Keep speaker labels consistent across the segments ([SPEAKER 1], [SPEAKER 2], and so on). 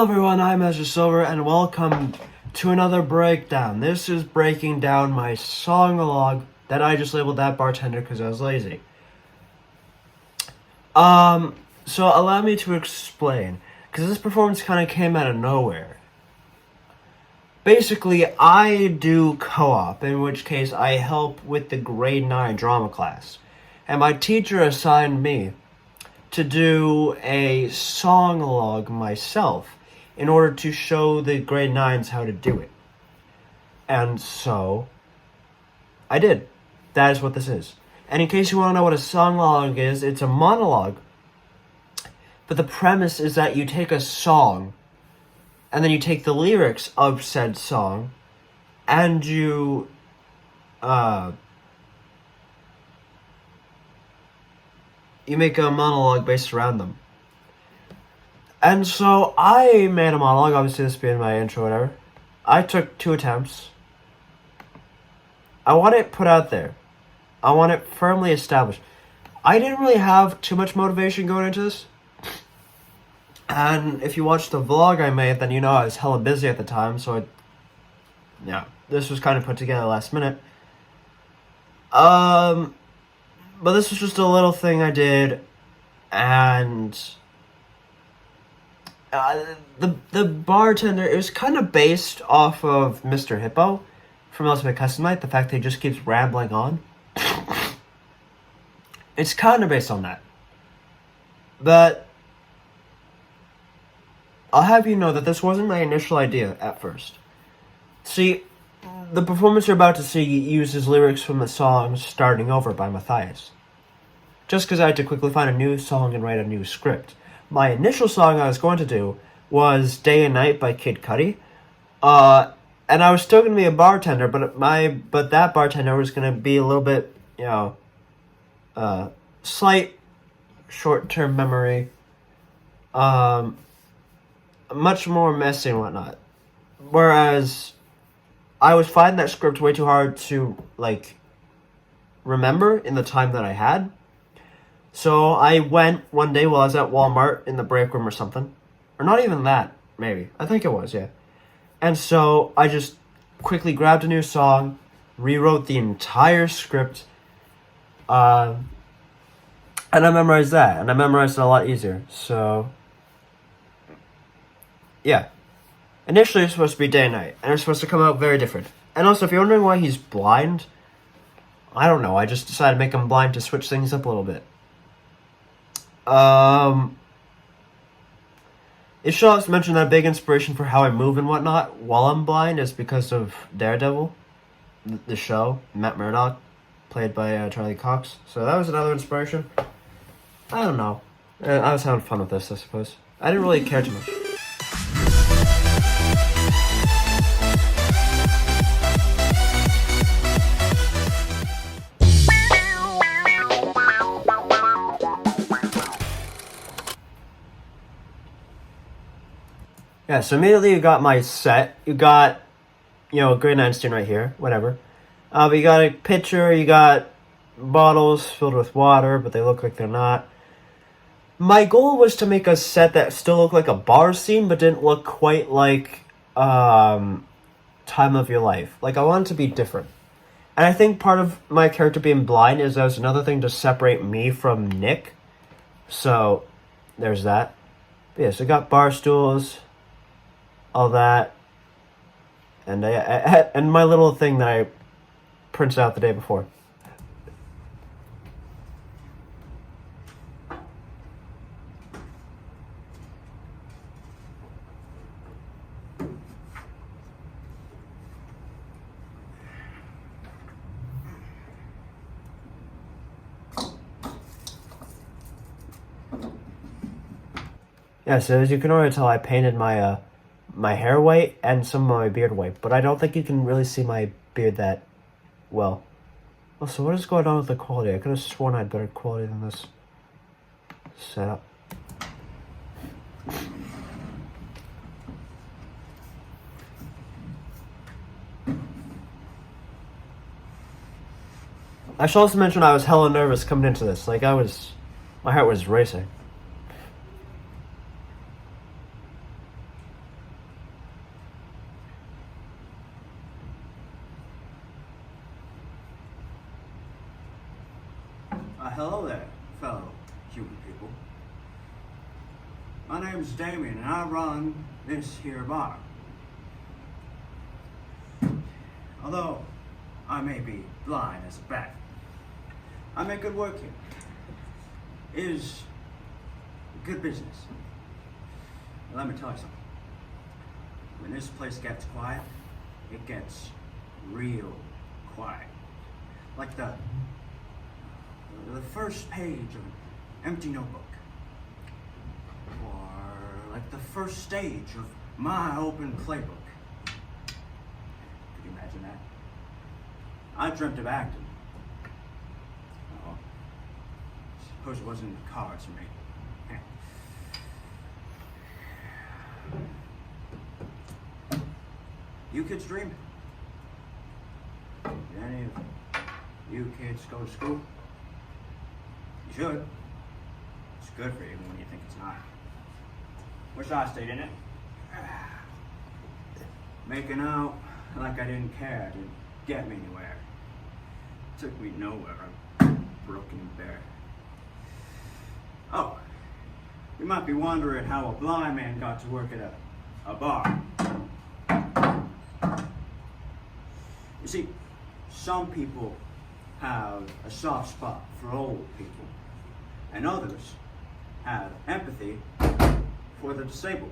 [SPEAKER 1] Hello everyone, I'm Mr. Silver and welcome to another breakdown. This is breaking down my Songologue that I just labeled that Bartender because I was lazy. So allow me to explain, because this performance kind of came out of nowhere. Basically, I do co-op, in which case I help with the grade 9 drama class. And my teacher assigned me to do a Songologue myself in order to show the grade 9s how to do it. And so, I did. That is what this is. And in case you want to know what a Songologue is, it's a monologue. But the premise is that you take a song, and then you take the lyrics of said song, and you make a monologue based around them. And so I made a monologue, obviously this being my intro, whatever. I took 2 attempts. I want it put out there. I want it firmly established. I didn't really have too much motivation going into this. And if you watched the vlog I made, then you know I was hella busy at the time, so this was kind of put together last minute. But this was just a little thing I did, and the bartender, it was kind of based off of Mr. Hippo from Ultimate Custom Night, the fact that he just keeps rambling on. It's kind of based on that. But I'll have you know that this wasn't my initial idea at first. See, the performance you're about to see uses lyrics from the song Starting Over by Matthias. Just because I had to quickly find a new song and write a new script. My initial song I was going to do was Day and Night by Kid Cudi. And I was still going to be a bartender, but that bartender was going to be a little bit, slight short-term memory. Much more messy and whatnot. Whereas I was finding that script way too hard to, remember in the time that I had. So I went one day while I was at Walmart in the break room or something. Or not even that, maybe. I think it was, yeah. And so I just quickly grabbed a new song, rewrote the entire script, and I memorized that. And I memorized it a lot easier. So, yeah. Initially, it was supposed to be Day and Night, and it was supposed to come out very different. And also, if you're wondering why he's blind, I don't know. I just decided to make him blind to switch things up a little bit. It should also mention that a big inspiration for how I move and whatnot while I'm blind is because of Daredevil, the show, Matt Murdock, played by Charlie Cox. So that was another inspiration. I don't know. I was having fun with this, I suppose. I didn't really care too much. Yeah, so immediately you got my set. You got, grade 9 student right here, whatever. But you got a pitcher, you got bottles filled with water, but they look like they're not. My goal was to make a set that still looked like a bar scene, but didn't look quite like Time of Your Life. I wanted to be different. And I think part of my character being blind is that was another thing to separate me from Nick. So, there's that. But yeah, so I got bar stools, all that, and and my little thing that I printed out the day before. Yeah, so as you can already tell, I painted my my hair white and some of my beard white, but I don't think you can really see my beard that well. Also, what is going on with the quality? I could have sworn I had better quality than this setup. I should also mention I was hella nervous coming into this. My heart was racing.
[SPEAKER 2] Hello there, fellow human people. My name's Damien, and I run this here bar. Although I may be blind as a bat, I make good work here. It is good business. Let me tell you something. When this place gets quiet, it gets real quiet. Like the first page of an empty notebook. Or like the first stage of my open playbook. Could you imagine that? I dreamt of acting. Oh, suppose it wasn't in the cards for me. You kids dream? Did any of you kids go to school? You should. It's good for you even when you think it's not. Wish I stayed in it. Making out like I didn't care didn't get me anywhere. Took me nowhere. I'm broken and bare. Oh, you might be wondering how a blind man got to work at a bar. You see, some people have a soft spot for old people, and others have empathy for the disabled.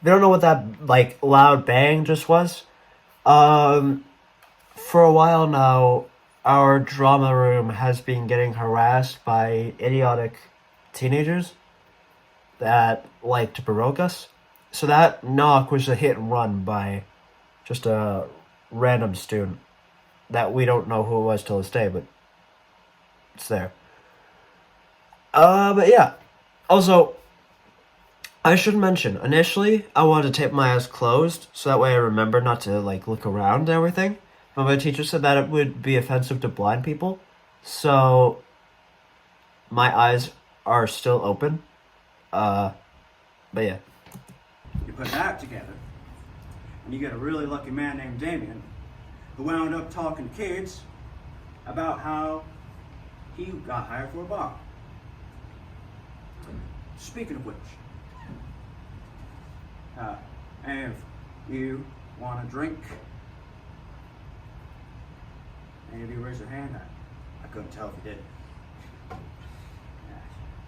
[SPEAKER 1] They don't know what that, like, loud bang just was. For a while now, our drama room has been getting harassed by idiotic teenagers that like to provoke us. So that knock was a hit and run by just a random student that we don't know who it was till this day, but it's there. But yeah. Also, I should mention, initially, I wanted to tape my eyes closed, so that way I remember not to, like, look around and everything. But my teacher said that it would be offensive to blind people, so my eyes are still open. But yeah.
[SPEAKER 2] You put that together, and you get a really lucky man named Damien, who wound up talking to kids about how he got hired for a bar. Speaking of which, if you want a drink, any of you raise your hand? I couldn't tell if you did.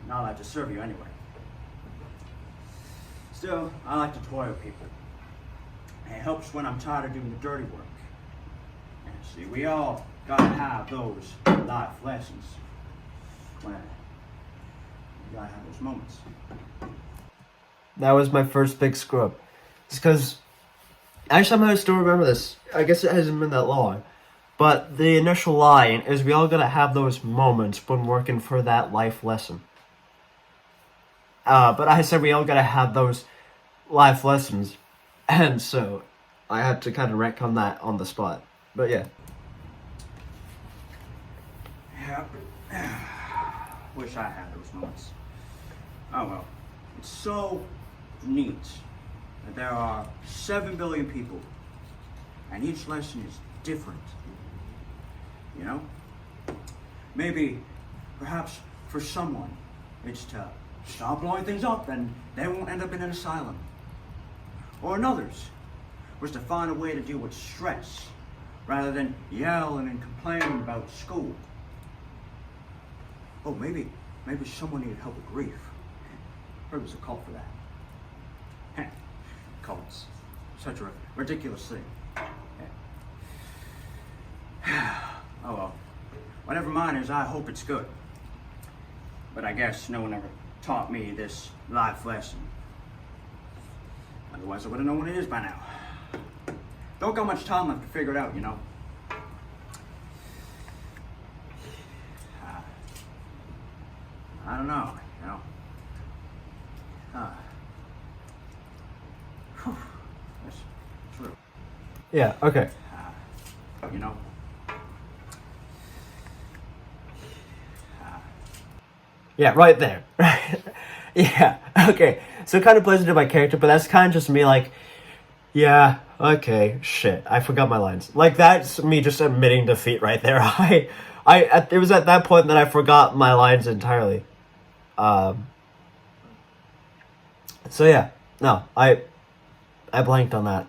[SPEAKER 2] Not allowed to serve you anyway. Still, I like to toy with people. It helps when I'm tired of doing the dirty work. And see, we all gotta have those life lessons. When you gotta have those moments.
[SPEAKER 1] That was my first big screw up. It's because I somehow still remember this. I guess it hasn't been that long. But the initial line is we all gotta have those moments when working for that life lesson. But I said we all gotta have those life lessons. And so I had to kind of retcon that on the spot. But yeah.
[SPEAKER 2] Yeah. Wish I had those moments. Oh well. It's so neat that there are 7 billion people, and each lesson is different. You know? Maybe, perhaps for someone, it's to stop blowing things up and they won't end up in an asylum. Or in others, was to find a way to deal with stress rather than yelling and complaining about school. Oh, maybe someone needed help with grief. Heard there's a cult for that. Heh, cults. Such a ridiculous thing. Yeah. Oh well. Whatever mine is, I hope it's good. But I guess no one ever taught me this life lesson. Otherwise I would have known what it is by now. Don't got much time left to figure it out, you know. I don't know, you know. That's true.
[SPEAKER 1] Yeah, okay.
[SPEAKER 2] You know.
[SPEAKER 1] Yeah, right there. Yeah, okay. So it kind of plays into my character, but that's kind of just me like, yeah, Okay, shit. I forgot my lines. Like, that's me just admitting defeat right there. It was at that point that I forgot my lines entirely. Um, so yeah, no, I blanked on that.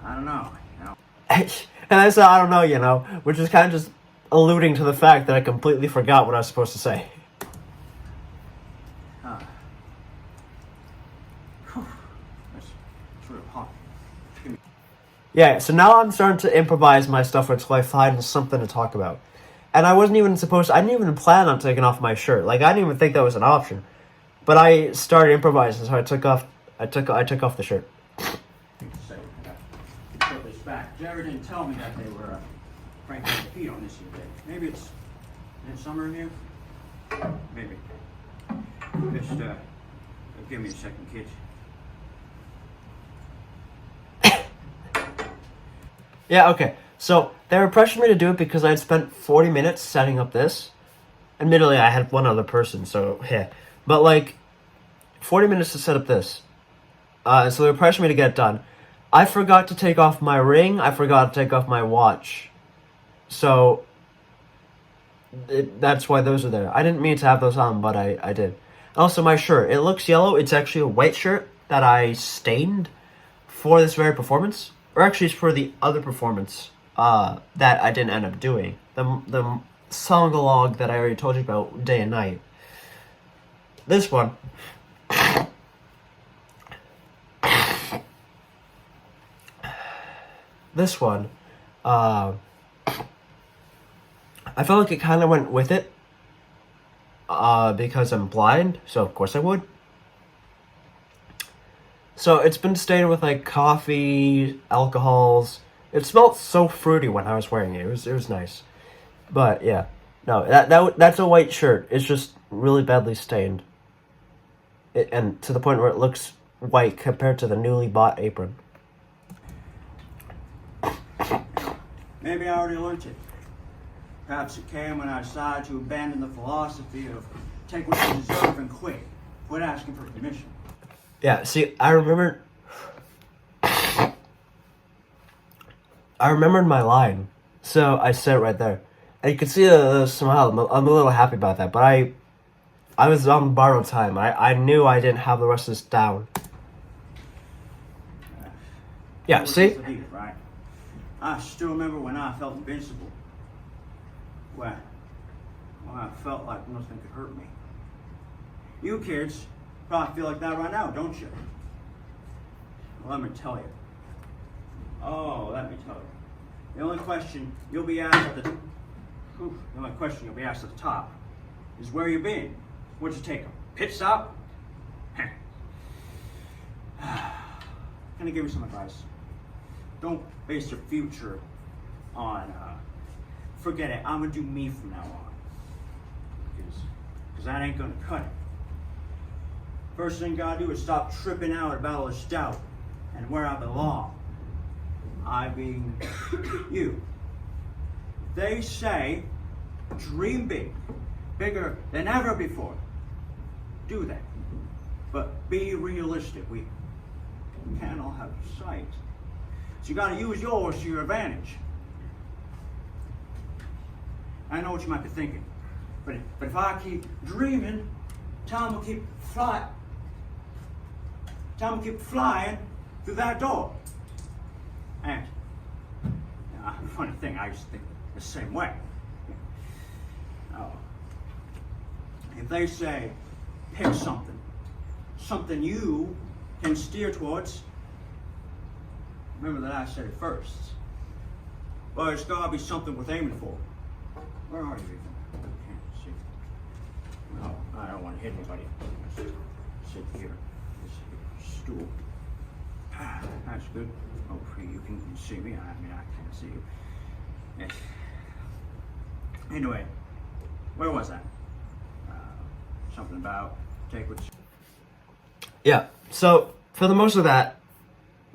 [SPEAKER 2] I don't know,
[SPEAKER 1] And I said, I don't know, which is kind of just alluding to the fact that I completely forgot what I was supposed to say.
[SPEAKER 2] Huh. Whew. That's sort of hot.
[SPEAKER 1] Yeah, so now I'm starting to improvise my stuff until I find something to talk about. And I wasn't even I didn't even plan on taking off my shirt. Like, I didn't even think that was an option. But I started improvising, so I took off the shirt.
[SPEAKER 2] Put this back. Jared didn't tell me that they were cranking the heat on this here day. Maybe it's summer in here? Maybe. Just, give me a second, kids.
[SPEAKER 1] Yeah, okay. So they were pressuring me to do it because I had spent 40 minutes setting up this. Admittedly, I had one other person, so yeah. But like, 40 minutes to set up this. So they were pressuring me to get it done. I forgot to take off my ring. I forgot to take off my watch. So that's why those are there. I didn't mean to have those on, but I did. Also, my shirt. It looks yellow. It's actually a white shirt that I stained for this very performance. Or actually, it's for the other performance that I didn't end up doing. The Songologue that I already told you about day and night. This one. This one. I felt like it kind of went with it. Because I'm blind, so of course I would. So it's been stained with like coffee, alcohols. It smelled so fruity when I was wearing it. It was nice. But yeah, no, that's a white shirt. It's just really badly stained. And to the point where it looks white compared to the newly bought apron.
[SPEAKER 2] Maybe I already learned it. Perhaps it came when I decided to abandon the philosophy of take what you deserve and quit. Quit asking for permission.
[SPEAKER 1] Yeah, see, I remembered my line, so I said it right there. And you can see the smile. I'm a little happy about that, but I was on borrowed time. I knew I didn't have the rest of this down. Yeah, see?
[SPEAKER 2] Deep, right? I still remember when I felt invincible. When I felt like nothing could hurt me. You kids probably feel like that right now, don't you? Well, let me tell you. The only question you'll be asked at the top is where you been. What'd you take a pit stop? Can I give you some advice? Don't base your future on forget it, I'm gonna do me from now on. Because that ain't gonna cut it. First thing you gotta do is stop tripping out about all this doubt and where I belong. I being you. They say dream big, bigger than ever before. Do that. But be realistic. We can't all have sight. So you gotta use yours to your advantage. I know what you might be thinking, but if I keep dreaming, time will keep flying through that door. And funny thing, I used to think the same way. If they say pick something you can steer towards, remember that I said it first. Well, it's gotta be something worth aiming for. Where are you even? I can't see. No, I don't want to hit anybody. Sit here. This stool. That's good. Hopefully you can see me. I mean, I can't see you. Yes. Anyway, where was I? Something about take what.
[SPEAKER 1] Yeah. So for the most of that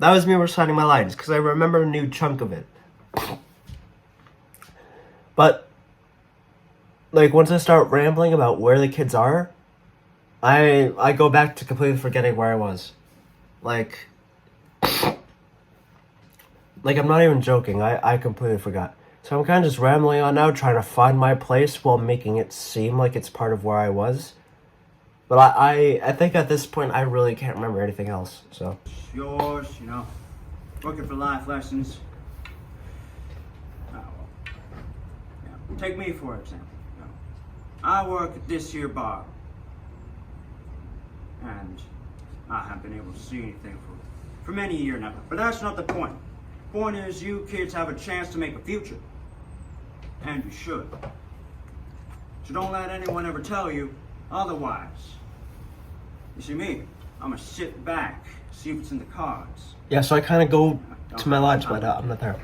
[SPEAKER 1] was me reciting my lines because I remember a new chunk of it. But like once I start rambling about where the kids are, I go back to completely forgetting where I was. Like Like, I'm not even joking. I completely forgot. So I'm kind of just rambling on now, trying to find my place while making it seem like it's part of where I was. But I think at this point I really can't remember anything else. So
[SPEAKER 2] Yours, you know, looking for life lessons. Oh, well. Yeah. Take me for example. You know, I work at this here bar, and I haven't been able to see anything for many years now. But that's not the point. Point is, you kids have a chance to make a future, and you should. So don't let anyone ever tell you otherwise. You see me, I'm gonna sit back, see if it's in the cards.
[SPEAKER 1] yeah, so I kind of go to my lodge, but I'm not there.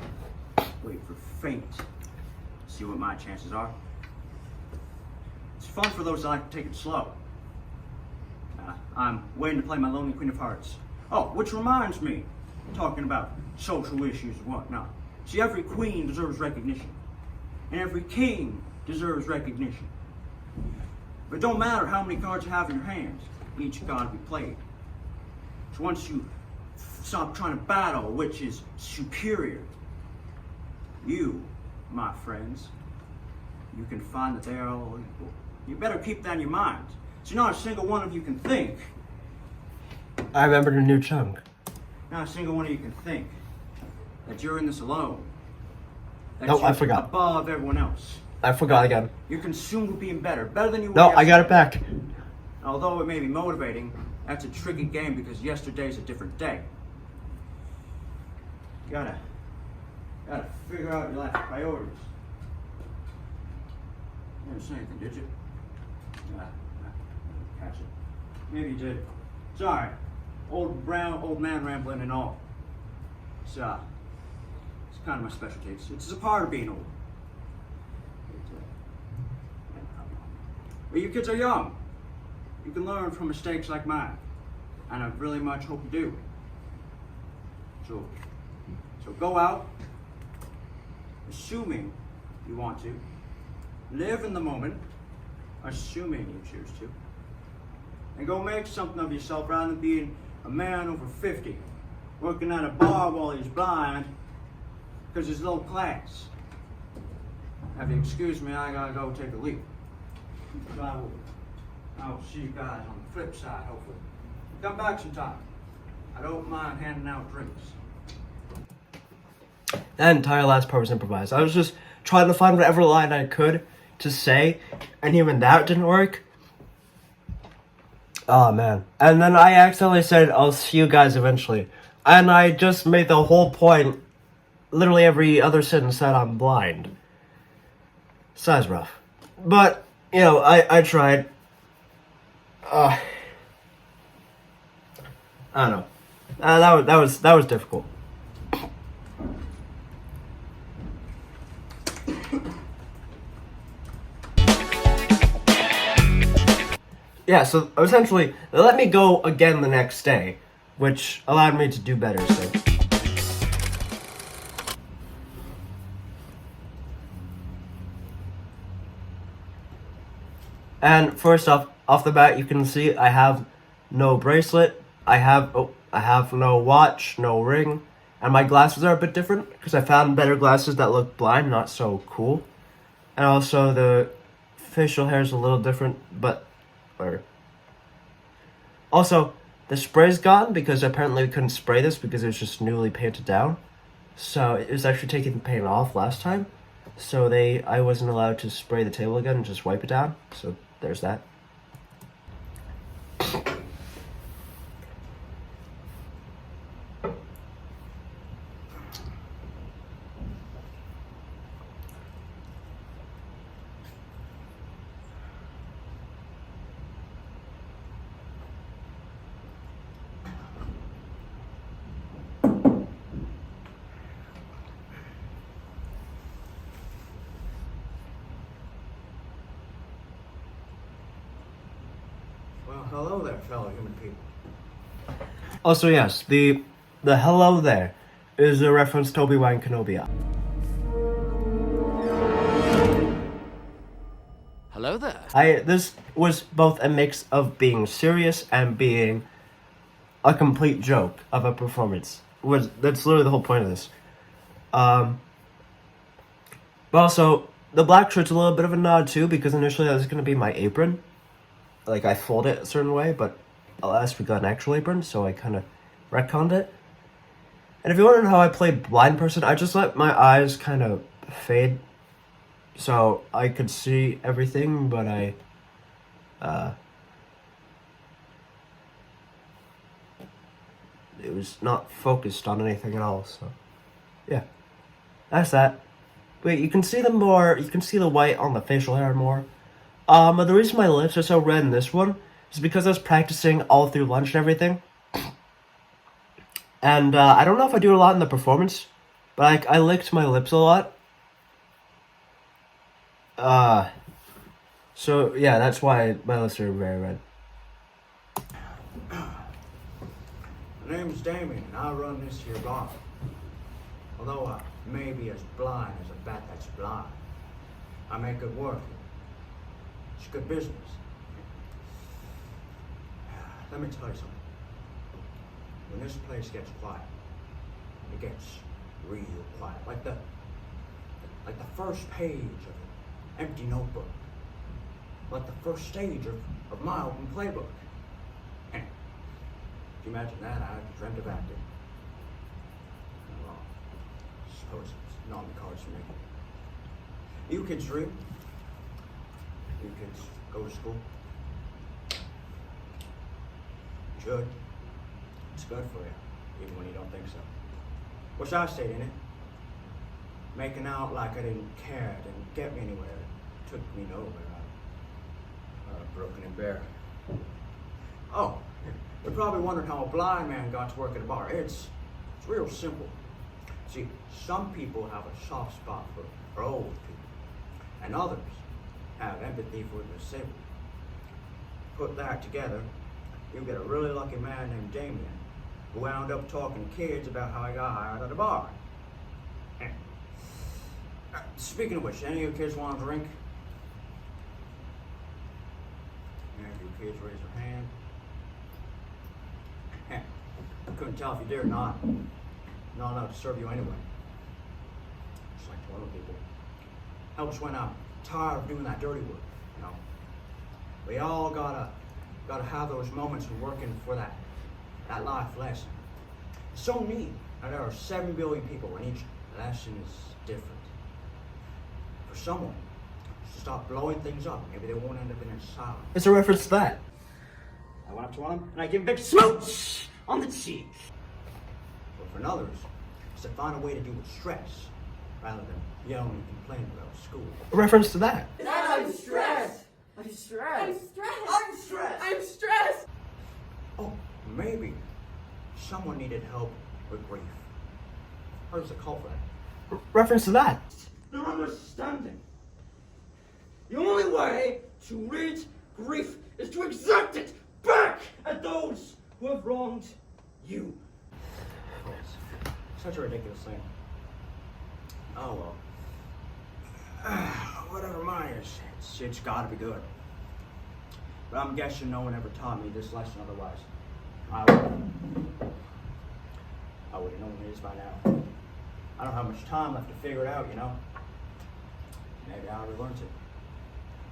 [SPEAKER 2] Wait for fate. See what my chances are. It's fun for those that like to take it slow. I'm waiting to play my Lonely Queen of Hearts. Oh, which reminds me, talking about social issues and whatnot. See, every queen deserves recognition. And every king deserves recognition. But it don't matter how many cards you have in your hands. Each got to be played. So once you stop trying to battle which is superior, you, my friends, you can find that they are all equal. You better keep that in your mind. So not a single one of you can think.
[SPEAKER 1] I remembered a new chunk.
[SPEAKER 2] Not a single one of you can think that you're in this alone. That
[SPEAKER 1] No,
[SPEAKER 2] you're
[SPEAKER 1] I forgot.
[SPEAKER 2] above everyone else.
[SPEAKER 1] I forgot again.
[SPEAKER 2] You're consumed with being better than you were.
[SPEAKER 1] No, I got it
[SPEAKER 2] yesterday.
[SPEAKER 1] back.
[SPEAKER 2] Although it may be motivating, that's a tricky game because yesterday's a different day. You gotta figure out your life priorities. You didn't say anything, did you? Nah, catch it. Maybe you did. It's alright. Old man rambling and all. It's kind of my specialty. It's a part of being old. But you kids are young. You can learn from mistakes like mine. And I really much hope you do. So go out, assuming you want to. Live in the moment, assuming you choose to. And go make something of yourself rather than being a man over 50, working at a bar while he's blind because he's low class. Have you excuse me, I gotta go take a leak. So I will see you guys on the flip side, hopefully. Come back sometime. I don't mind handing out drinks.
[SPEAKER 1] That entire last part was improvised. I was just trying to find whatever line I could to say, and even that didn't work. Oh, man. And then I accidentally said, I'll see you guys eventually. And I just made the whole point, literally every other sentence that I'm blind. So that's rough. But, you know, I tried. I don't know. That was difficult. Yeah, so essentially, they let me go again the next day, which allowed me to do better, so. And first off the bat, you can see I have no bracelet, I have no watch, no ring, and my glasses are a bit different, because I found better glasses that look blind, not so cool. And also, the facial hair is a little different, but whatever. Also, the spray's gone because apparently we couldn't spray this because it was just newly painted down. So it was actually taking the paint off last time. So I wasn't allowed to spray the table again and just wipe it down. So there's that.
[SPEAKER 2] Well, hello there, fellow human people.
[SPEAKER 1] Also, yes, the hello there is a reference to Obi-Wan Kenobi.
[SPEAKER 3] Hello there.
[SPEAKER 1] This was both a mix of being serious and being a complete joke of a performance. That's literally the whole point of this. But also, the black shirt's a little bit of a nod too, because initially that was going to be my apron. Like, I fold it a certain way, but alas, we got an actual apron, so I kind of retconned it. And if you want to know how I play blind person, I just let my eyes kind of fade, so I could see everything, but it was not focused on anything at all, so yeah. That's that. Wait, you can see the white on the facial hair more. But the reason my lips are so red in this one is because I was practicing all through lunch and everything. And I don't know if I do a lot in the performance, but I licked my lips a lot. So yeah, that's why my lips are very red.
[SPEAKER 2] My name's Damien, and I run this here bar. Although I may be as blind as a bat that's blind, I make good work. It's good business. Let me tell you something. When this place gets quiet, it gets real quiet. Like the first page of an empty notebook. Like the first stage of my open playbook. If you imagine that, I dreamt of acting. Well, I suppose it's not on the cards for me. You kids dream. You kids go to school. You should. It's good for you, even when you don't think so. Wish I stayed in it. Making out like I didn't care, didn't get me anywhere. It took me nowhere. Broken and bare. Oh, you're probably wondering how a blind man got to work at a bar. It's real simple. See, some people have a soft spot for old people, and others have empathy for the disabled. Put that together, you get a really lucky man named Damien, who wound up talking to kids about how he got hired at a bar. Speaking of which, any of you kids want a drink? Any of you kids raise your hand? I couldn't tell if you did or not. Not enough to serve you anyway. Just like to other people. Helps when I'm tired of doing that dirty work, you know. We all gotta have those moments of working for that life lesson. It's so neat that there are 7 billion people and each lesson is different. For someone to stop blowing things up, maybe they won't end up in asylum.
[SPEAKER 1] It's a reference to that.
[SPEAKER 2] I went up to one of them and I gave him a big smooch on the cheek. But for others, it's to find a way to deal with stress rather than yelling and complaining about school.
[SPEAKER 1] A reference to that.
[SPEAKER 3] Dad, I'm stressed. I'm stressed. I'm stressed. I'm stressed. I'm stressed.
[SPEAKER 2] Oh, maybe someone needed help with grief. How does it call for that?
[SPEAKER 1] Reference to that.
[SPEAKER 3] They're understanding. The only way to reach grief is to exact it back at those who have wronged you.
[SPEAKER 2] Such a ridiculous thing. Oh well. Whatever mine is, it's gotta be good. But I'm guessing no one ever taught me this lesson otherwise. I would have known this by now. I don't have much time left to figure it out, you know. Maybe I already learned it.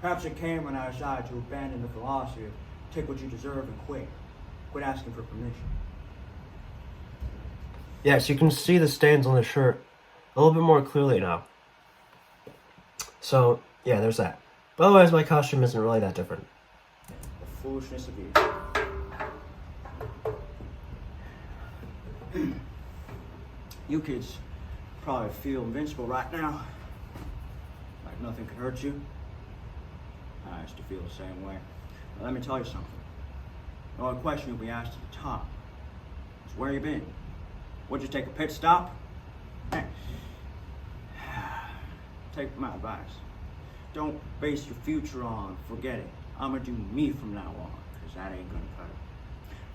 [SPEAKER 2] Perhaps it came when I decided to abandon the philosophy of take what you deserve and quit. Quit asking for permission.
[SPEAKER 1] Yes, you can see the stains on the shirt a little bit more clearly now. So, yeah, there's that. But otherwise, my costume isn't really that different.
[SPEAKER 2] The foolishness of you. You kids probably feel invincible right now. Like nothing could hurt you. I used to feel the same way. But let me tell you something. The only question you'll be asked at the top is where you been? Would you take a pit stop? Hey. Take my advice. Don't base your future on forgetting. I'm gonna do me from now on, because that ain't gonna cut it.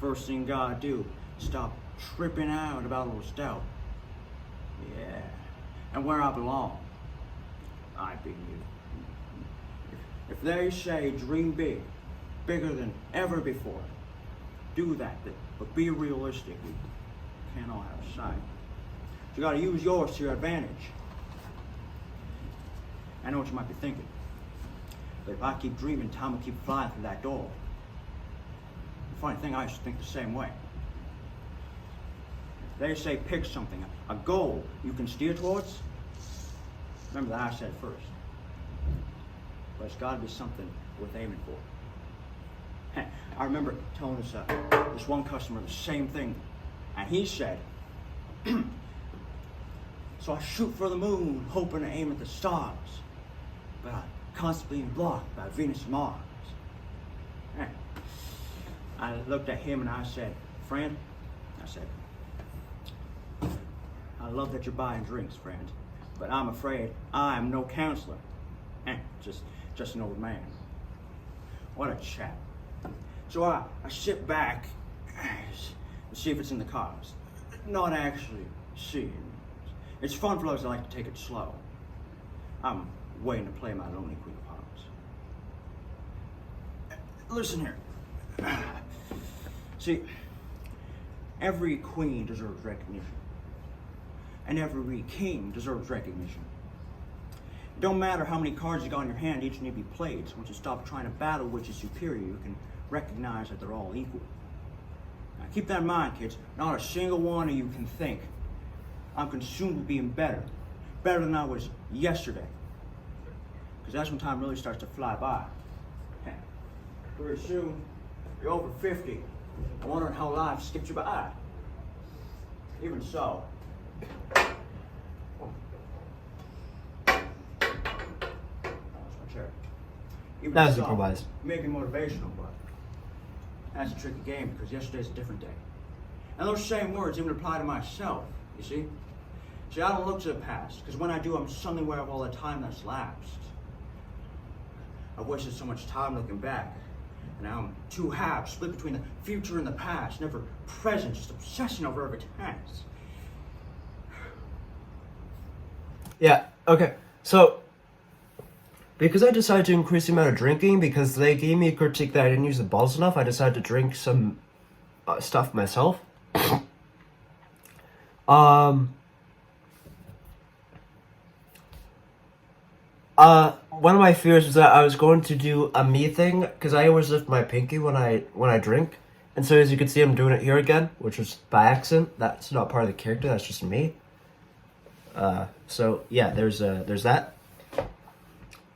[SPEAKER 2] First thing gotta do, stop tripping out about a little doubt. Yeah. And where I belong, I be you. If they say dream big, bigger than ever before, do that, but be realistic. We can't all have a sight. You gotta use yours to your advantage. I know what you might be thinking. But if I keep dreaming, time will keep flying through that door. The funny thing, I used to think the same way. They say pick something, a goal you can steer towards. Remember that I said first. But it's gotta be something worth aiming for. I remember telling this one customer the same thing, and he said, so I shoot for the moon, hoping to aim at the stars, but I'm constantly being blocked by Venus and Mars. I looked at him and I said, friend, I love that you're buying drinks, friend, but I'm afraid I'm no counselor. Just an old man. What a chap. So I sit back and see if it's in the cards. Not actually seeing. It's fun for those that like to take it slow. I'm waiting to play my lonely Queen of Hearts. Listen here. See, every queen deserves recognition. And every king deserves recognition. It don't matter how many cards you got in your hand, each need to be played. So once you stop trying to battle which is superior, you can recognize that they're all equal. Now keep that in mind, kids. Not a single one of you can think, I'm consumed with being better than I was yesterday. Because that's when time really starts to fly by. Pretty soon, you're over 50, and wondering how life skipped you by. Even so,
[SPEAKER 1] That was improvised.
[SPEAKER 2] Maybe motivational, but that's a tricky game because yesterday's a different day. And those same words even apply to myself, you see? See, I don't look to the past because when I do, I'm suddenly aware of all the time that's lapsed. I've wasted so much time looking back. And now I'm two halves split between the future and the past, never present, just obsessing over every task.
[SPEAKER 1] Yeah, okay. So, because I decided to increase the amount of drinking, because they gave me a critique that I didn't use the bottles enough, I decided to drink some stuff myself. One of my fears was that I was going to do a me thing, because I always lift my pinky when I drink. And so as you can see, I'm doing it here again, which was by accident. That's not part of the character, that's just me. So yeah, there's that.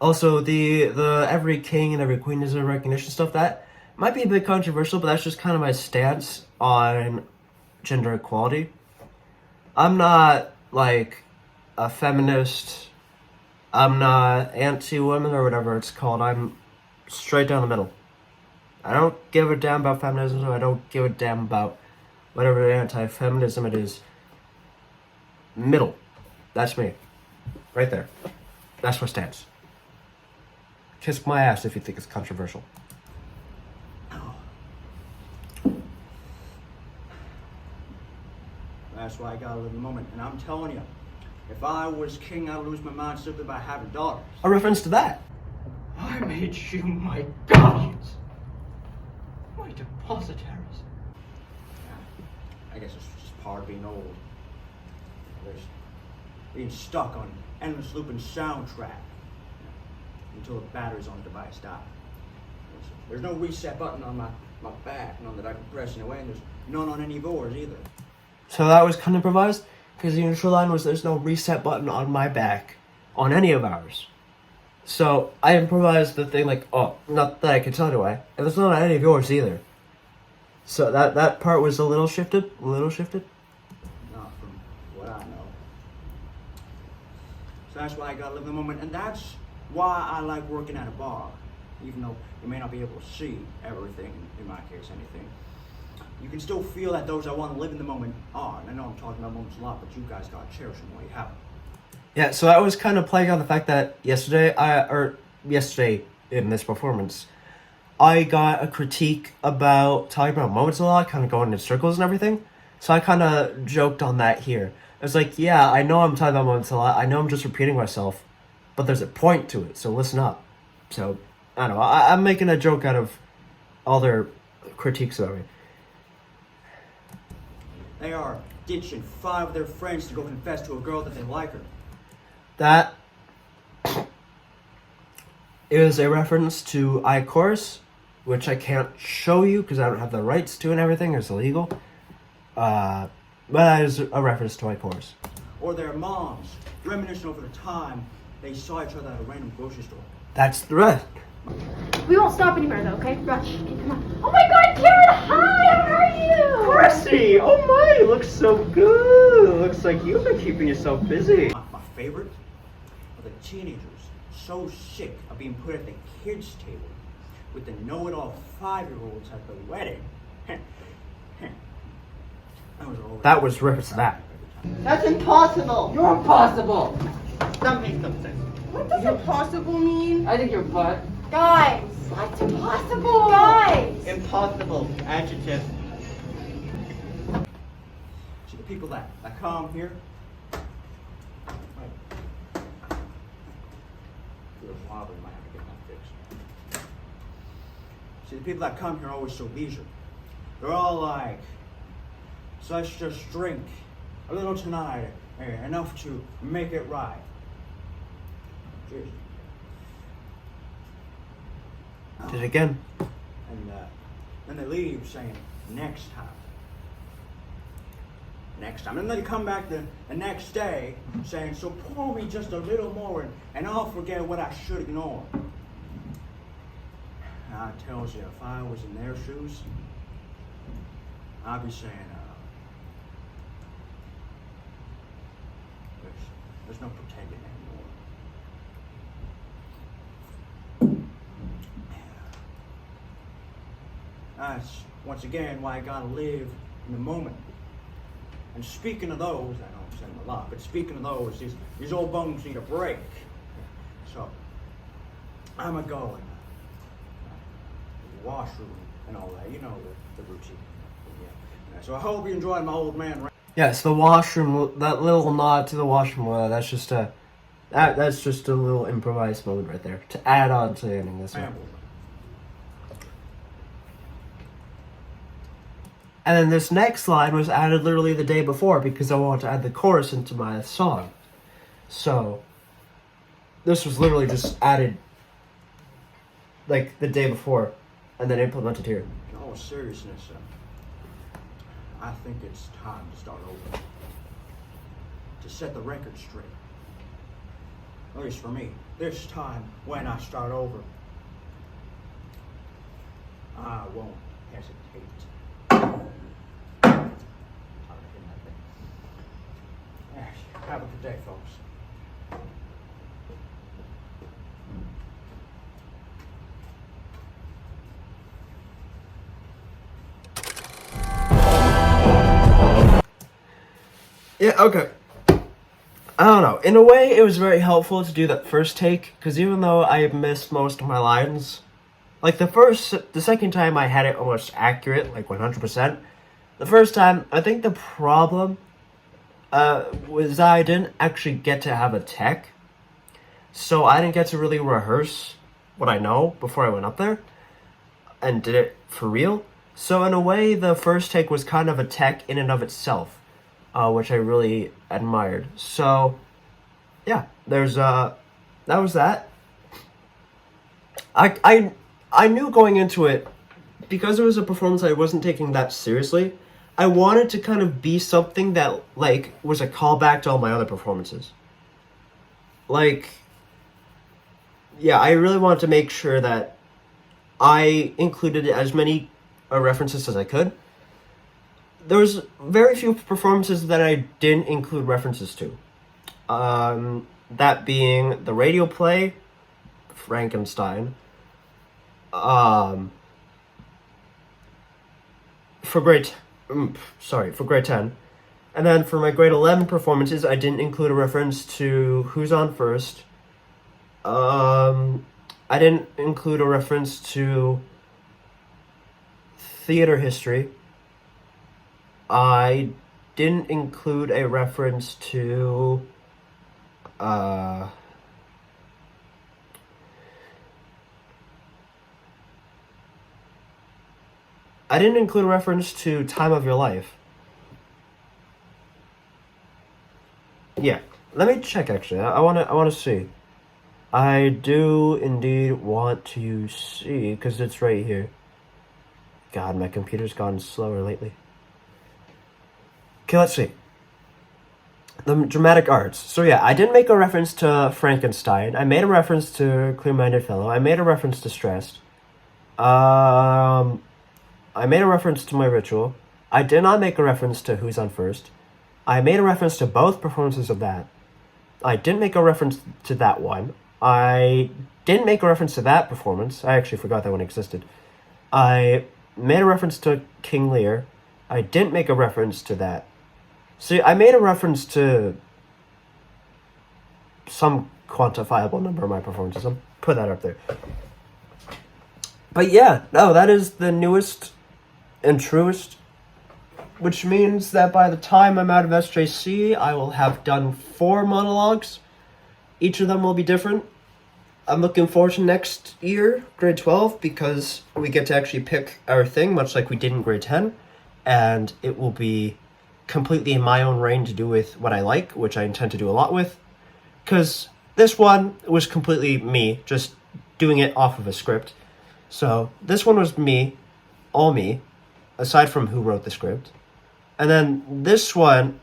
[SPEAKER 1] Also, the every king and every queen deserves recognition stuff, that might be a bit controversial, but that's just kind of my stance on gender equality. I'm not, like, a feminist. I'm not anti-women or whatever it's called. I'm straight down the middle. I don't give a damn about feminism, or I don't give a damn about whatever anti-feminism it is. Middle. That's me. Right there. That's my stance. Kiss my ass if you think it's controversial.
[SPEAKER 2] That's why I gotta live in the moment. And I'm telling you, if I was king, I'd lose my mind simply by having daughters.
[SPEAKER 1] A reference to that.
[SPEAKER 3] I made you my guardians, my depositaries.
[SPEAKER 2] I guess it's just part of being old. There's being stuck on an endless looping soundtrack until the batteries on the device die. There's no reset button on my back, none that I can press in a way, and there's none on any of yours either.
[SPEAKER 1] So that was kind of improvised, because the initial line was there's no reset button on my back on any of ours. So I improvised the thing like, oh, not that I can tell anyway, and there's not on any of yours either. So that part was a little shifted.
[SPEAKER 2] Not from what I know. So that's why I gotta live in the moment, and that's why I like working at a bar. Even though you may not be able to see everything, in my case, anything. You can still feel that those that want to live in the moment are. And I know I'm talking about moments a lot, but you guys gotta cherish them while you have them.
[SPEAKER 1] Yeah, so I was kind of playing on the fact that yesterday in this performance, I got a critique about talking about moments a lot, kind of going in circles and everything. So I kind of joked on that here. I was like, yeah, I know I'm talking about moments a lot. I know I'm just repeating myself, but there's a point to it, so listen up. So, I don't know. I'm making a joke out of all their critiques of me.
[SPEAKER 2] They are ditching 5 of their friends to go confess to a girl that they like her.
[SPEAKER 1] That is a reference to iChorus, which I can't show you because I don't have the rights to and everything. It's illegal. But that is a reference to iChorus.
[SPEAKER 2] Or their moms, reminiscing over the time they saw each other at a random grocery store.
[SPEAKER 1] That's the rest.
[SPEAKER 4] We won't stop anywhere though, okay? Rush. Okay, come on. Oh my god, Ciera! Hi, how are you?
[SPEAKER 5] Chrissy! Oh my, you look so good. Looks like you've been keeping yourself busy.
[SPEAKER 2] My favorite are the teenagers so sick of being put at the kids' table with the know-it-all 5-year-olds at the wedding.
[SPEAKER 1] That was reference to that.
[SPEAKER 6] That's impossible.
[SPEAKER 3] You're impossible.
[SPEAKER 6] That makes no sense.
[SPEAKER 4] What does impossible mean?
[SPEAKER 3] I think you're butt.
[SPEAKER 4] Guys! What's impossible? Guys!
[SPEAKER 6] Impossible. Adjective.
[SPEAKER 2] See the people that come here. Wobbly, might have to get that fixed. See the people that come here are always so leisure. They're all like, so let's just drink a little tonight, enough to make it right. Cheers.
[SPEAKER 1] Did it again.
[SPEAKER 2] And then they leave saying, next time. Next time. And then they come back the next day saying, so pour me just a little more and I'll forget what I should ignore. And I tells you, if I was in their shoes, I'd be saying, there's no pretending anymore. That's, once again, why I gotta live in the moment. And speaking of those, I know I'm saying a lot, but speaking of those, these old bones need a break. So, I'ma go in the washroom and all that, you know, the routine. Yeah. So I hope you enjoyed my old man.
[SPEAKER 1] Yes, the washroom. That little nod to the washroom. That's just a little improvised moment right there to add on to the ending this one. And then this next line was added literally the day before because I wanted to add the chorus into my song. So, this was literally just added like the day before and then implemented here.
[SPEAKER 2] In all seriousness, I think it's time to start over. To set the record straight. At least for me. This time, when I start over, I won't hesitate. Have a good day, folks.
[SPEAKER 1] Yeah, okay. I don't know. In a way, it was very helpful to do that first take, because even though I missed most of my lines, like the second time I had it almost accurate, like 100%. The first time, I think the problem was that I didn't actually get to have a tech, so I didn't get to really rehearse what I know before I went up there, and did it for real. So in a way, the first take was kind of a tech in and of itself. Which I really admired. So, yeah, there's that was that. I knew going into it, because it was a performance I wasn't taking that seriously, I wanted to kind of be something that, like, was a callback to all my other performances. Like, yeah, I really wanted to make sure that I included as many references as I could. There was very few performances that I didn't include references to. That being the radio play, Frankenstein, for grade 10. And then for my grade 11 performances, I didn't include a reference to Who's On First. I didn't include a reference to theater history. I didn't include a reference to I didn't include a reference to Time of Your Life. Yeah. Let me check, actually. I wanna see. I do indeed want to see, because it's right here. God, my computer's gone slower lately. Okay, let's see. The dramatic arts. So yeah, I did make a reference to Frankenstein. I made a reference to Clear-Minded Fellow. I made a reference to Stressed. I made a reference to My Ritual. I did not make a reference to Who's on First. I made a reference to both performances of that. I didn't make a reference to that one. I didn't make a reference to that performance. I actually forgot that one existed. I made a reference to King Lear. I didn't make a reference to that. See, I made a reference to some quantifiable number of my performances. I'll put that up there. But yeah, no, that is the newest and truest, which means that by the time I'm out of SJC, I will have done 4 monologues. Each of them will be different. I'm looking forward to next year, grade 12, because we get to actually pick our thing, much like we did in grade 10, and it will be completely in my own reign to do with what I like, which I intend to do a lot with, because this one was completely me, just doing it off of a script. So this one was me, all me, aside from who wrote the script. And then this one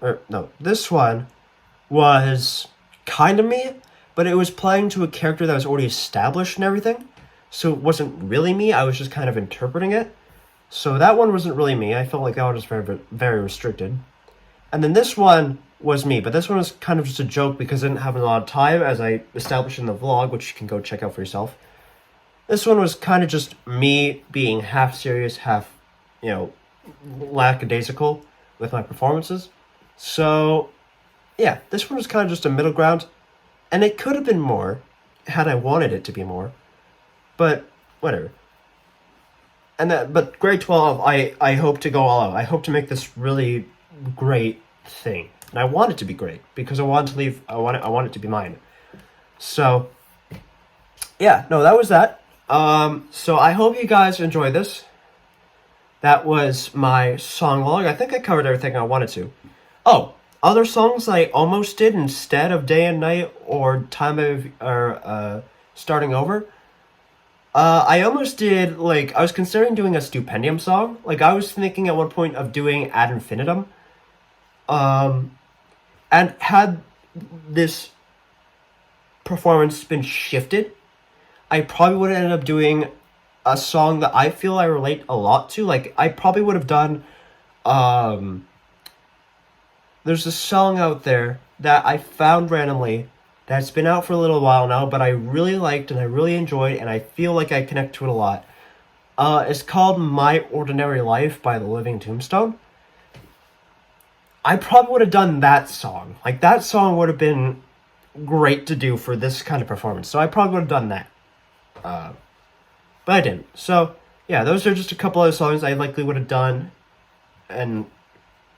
[SPEAKER 1] was kind of me, but it was playing to a character that was already established and everything. So it wasn't really me, I was just kind of interpreting it. So that one wasn't really me. I felt like that one was very, very restricted. And then this one was me, but this one was kind of just a joke because I didn't have a lot of time, as I established in the vlog, which you can go check out for yourself. This one was kind of just me being half serious, half, lackadaisical with my performances. So, yeah, this one was kind of just a middle ground. And it could have been more, had I wanted it to be more. But, whatever. But grade 12, I hope to go all out. I hope to make this really great thing. And I want it to be great, because I want it to be mine. So, yeah, no, that was that. So I hope you guys enjoyed this. That was my Songologue. I think I covered everything I wanted to. Oh, other songs I almost did instead of Day and Night or Starting Over. I almost did, I was considering doing a Stupendium song. I was thinking at one point of doing Ad Infinitum. And had this performance been shifted, I probably would have ended up doing a song that I feel I relate a lot to. I probably would have done, there's a song out there that I found randomly that's been out for a little while now, but I really liked and I really enjoyed, and I feel like I connect to it a lot. It's called My Ordinary Life by The Living Tombstone. I probably would have done that song. That song would have been great to do for this kind of performance, so I probably would have done that. But I didn't. So, yeah, those are just a couple other songs I likely would have done, and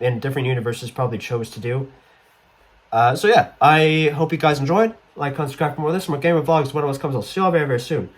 [SPEAKER 1] in different universes probably chose to do. So yeah, I hope you guys enjoyed. Like, comment, subscribe for more of this. More gamer vlogs, what else comes. I'll see you all very, very soon.